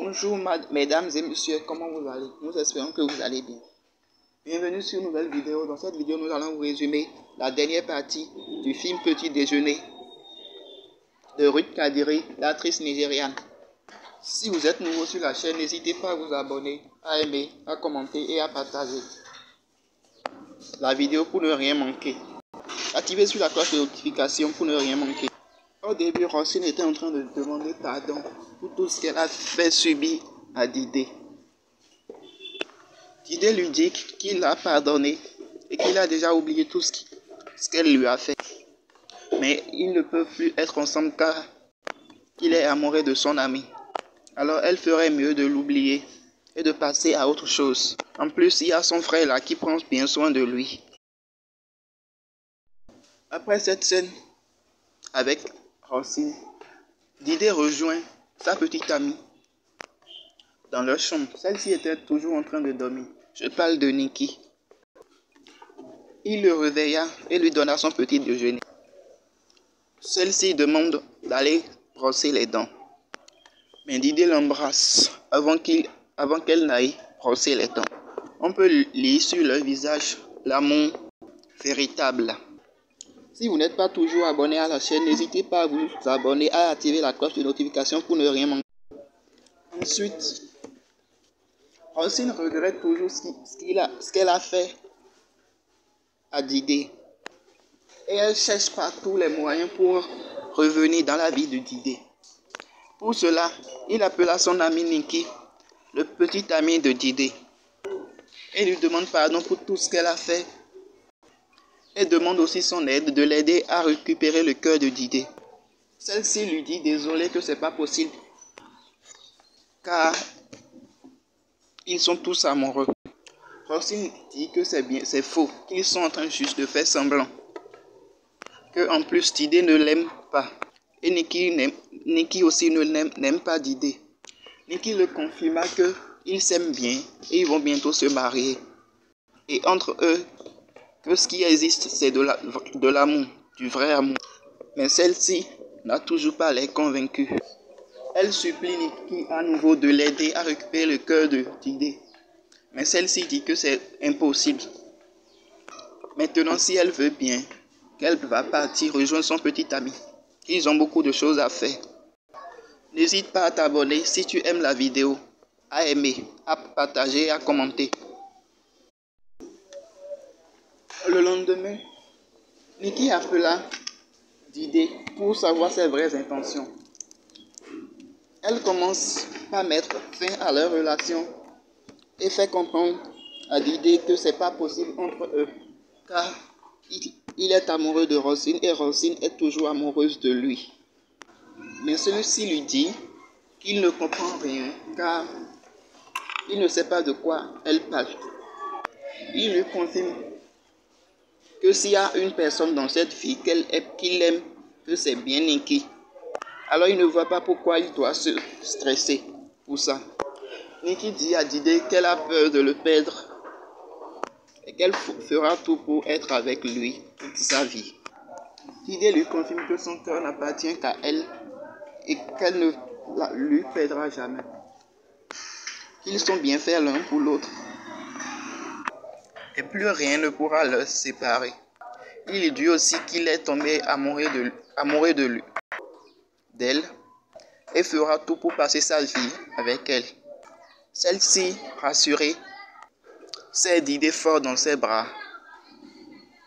Bonjour mesdames et messieurs, comment vous allez? Nous espérons que vous allez bien. Bienvenue sur une nouvelle vidéo. Dans cette vidéo, nous allons vous résumer la dernière partie du film Petit Déjeuner de Ruth Kadiri, l'actrice nigériane. Si vous êtes nouveau sur la chaîne, n'hésitez pas à vous abonner, à aimer, à commenter et à partager la vidéo pour ne rien manquer. Activez sur la cloche de notification pour ne rien manquer. Au début, Rosine était en train de demander pardon pour tout ce qu'elle a fait subir à Didé. Didé lui dit qu'il l'a pardonné et qu'il a déjà oublié tout ce qu'elle lui a fait. Mais ils ne peuvent plus être ensemble car il est amoureux de son ami. Alors elle ferait mieux de l'oublier et de passer à autre chose. En plus, il y a son frère là qui prend bien soin de lui. Après cette scène avec Rosine, Didé rejoint sa petite amie dans leur chambre. Celle-ci était toujours en train de dormir. Je parle de Nikki. Il le réveilla et lui donna son petit déjeuner. Celle-ci demande d'aller brosser les dents. Mais Didé l'embrasse avant qu'elle n'aille brosser les dents. On peut lire sur leur visage l'amour véritable. Si vous n'êtes pas toujours abonné à la chaîne, n'hésitez pas à vous abonner, à activer la cloche de notification pour ne rien manquer. Ensuite, Rosine regrette toujours ce qu'elle a fait à Didé. Et elle cherche par tous les moyens pour revenir dans la vie de Didé. Pour cela, il appela son ami Nikki, le petit ami de Didé, et lui demande pardon pour tout ce qu'elle a fait. Et demande aussi son aide de l'aider à récupérer le cœur de Didé. Celle-ci lui dit désolé que c'est pas possible, car ils sont tous amoureux. Rosine dit que c'est faux, qu'ils sont en train juste de faire semblant. Que en plus Didé ne l'aime pas. Et Nikki aussi n'aime pas Didé. Nikki le confirma qu'ils s'aiment bien et ils vont bientôt se marier. Et entre eux, que ce qui existe c'est de l'amour, du vrai amour. Mais celle-ci n'a toujours pas l'air convaincue. Elle supplie Nikki à nouveau de l'aider à récupérer le cœur de Didé. Mais celle-ci dit que c'est impossible. Maintenant, si elle veut bien, qu'elle va partir rejoindre son petit ami. Ils ont beaucoup de choses à faire. N'hésite pas à t'abonner si tu aimes la vidéo, à aimer, à partager et à commenter. Le lendemain, Nikki appela Didé pour savoir ses vraies intentions. Elle commence par mettre fin à leur relation et fait comprendre à Didé que c'est pas possible entre eux, car il est amoureux de Rosine et Rosine est toujours amoureuse de lui. Mais celui-ci lui dit qu'il ne comprend rien, car il ne sait pas de quoi elle parle. Il lui confirme que s'il y a une personne dans cette vie qu'il aime, que c'est bien Nikki. Alors il ne voit pas pourquoi il doit se stresser pour ça. Nikki dit à Didé qu'elle a peur de le perdre et qu'elle fera tout pour être avec lui toute sa vie. Didé lui confirme que son cœur n'appartient qu'à elle et qu'elle ne lui perdra jamais. Qu'ils sont bien faits l'un pour l'autre et plus rien ne pourra les séparer. Il dit aussi qu'il est tombé amoureux d'elle et fera tout pour passer sa vie avec elle. Celle-ci, rassurée, serre Didé fort dans ses bras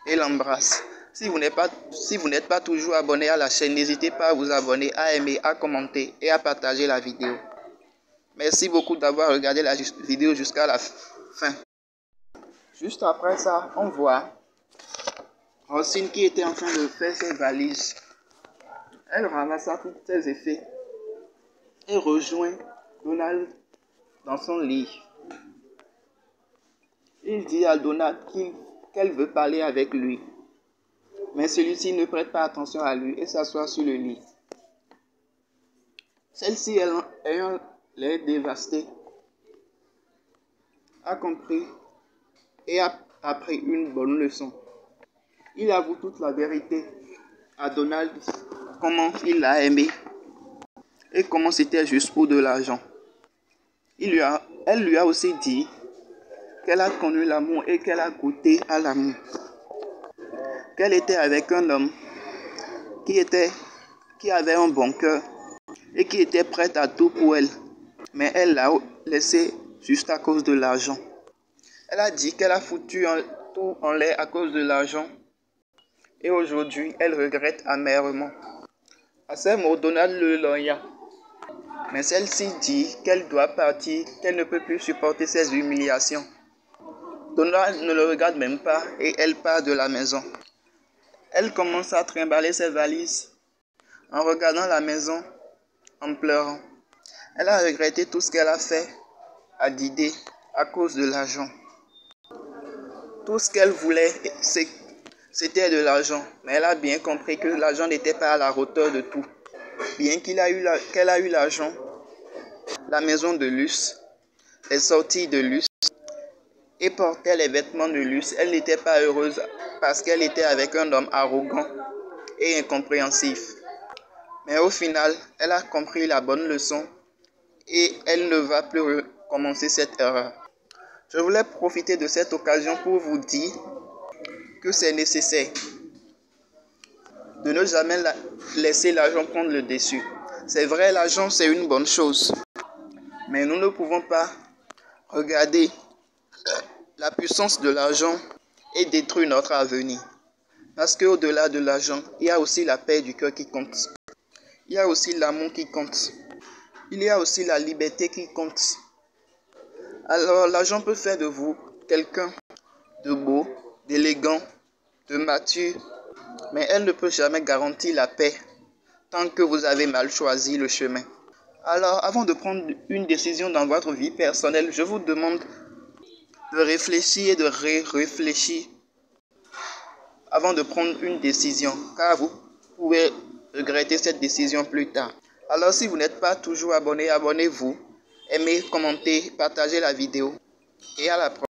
et l'embrasse. Si vous n'êtes pas toujours abonné à la chaîne, n'hésitez pas à vous abonner, à aimer, à commenter et à partager la vidéo. Merci beaucoup d'avoir regardé la vidéo jusqu'à la fin. Juste après ça, on voit Rosine qui était en train de faire ses valises. Elle ramassa tous ses effets et rejoint Donald dans son lit. Il dit à Donald qu'elle veut parler avec lui. Mais celui-ci ne prête pas attention à lui et s'assoit sur le lit. Celle-ci, ayant l'air dévastée, a compris et a appris une bonne leçon. Il avoue toute la vérité à Donald, comment il l'a aimé et comment c'était juste pour de l'argent. Elle lui a aussi dit qu'elle a connu l'amour et qu'elle a goûté à l'amour. Qu'elle était avec un homme qui avait un bon cœur et qui était prête à tout pour elle. Mais elle l'a laissé juste à cause de l'argent. Elle a dit qu'elle a foutu tout en l'air à cause de l'argent. Et aujourd'hui, elle regrette amèrement. À ces mots, Donald le lorgna. Mais celle-ci dit qu'elle doit partir, qu'elle ne peut plus supporter ces humiliations. Donald ne le regarde même pas et elle part de la maison. Elle commence à trimballer ses valises en regardant la maison, en pleurant. Elle a regretté tout ce qu'elle a fait à Didier à cause de l'argent. Tout ce qu'elle voulait, c'était de l'argent. Mais elle a bien compris que l'argent n'était pas à la hauteur de tout. Bien qu'elle a eu l'argent, la maison de luxe, les sorties de luxe et portait les vêtements de luxe, elle n'était pas heureuse parce qu'elle était avec un homme arrogant et incompréhensif. Mais au final, elle a compris la bonne leçon et elle ne va plus recommencer cette erreur. Je voulais profiter de cette occasion pour vous dire que c'est nécessaire de ne jamais laisser l'argent prendre le dessus. C'est vrai, l'argent c'est une bonne chose, mais nous ne pouvons pas regarder la puissance de l'argent et détruire notre avenir. Parce qu'au-delà de l'argent, il y a aussi la paix du cœur qui compte. Il y a aussi l'amour qui compte. Il y a aussi la liberté qui compte. Alors l'argent peut faire de vous quelqu'un de beau, d'élégant, de mature, mais elle ne peut jamais garantir la paix tant que vous avez mal choisi le chemin. Alors avant de prendre une décision dans votre vie personnelle, je vous demande de réfléchir et de réfléchir avant de prendre une décision, car vous pouvez regretter cette décision plus tard. Alors si vous n'êtes pas toujours abonné, abonnez-vous, aimez, commentez, partagez la vidéo et à la prochaine.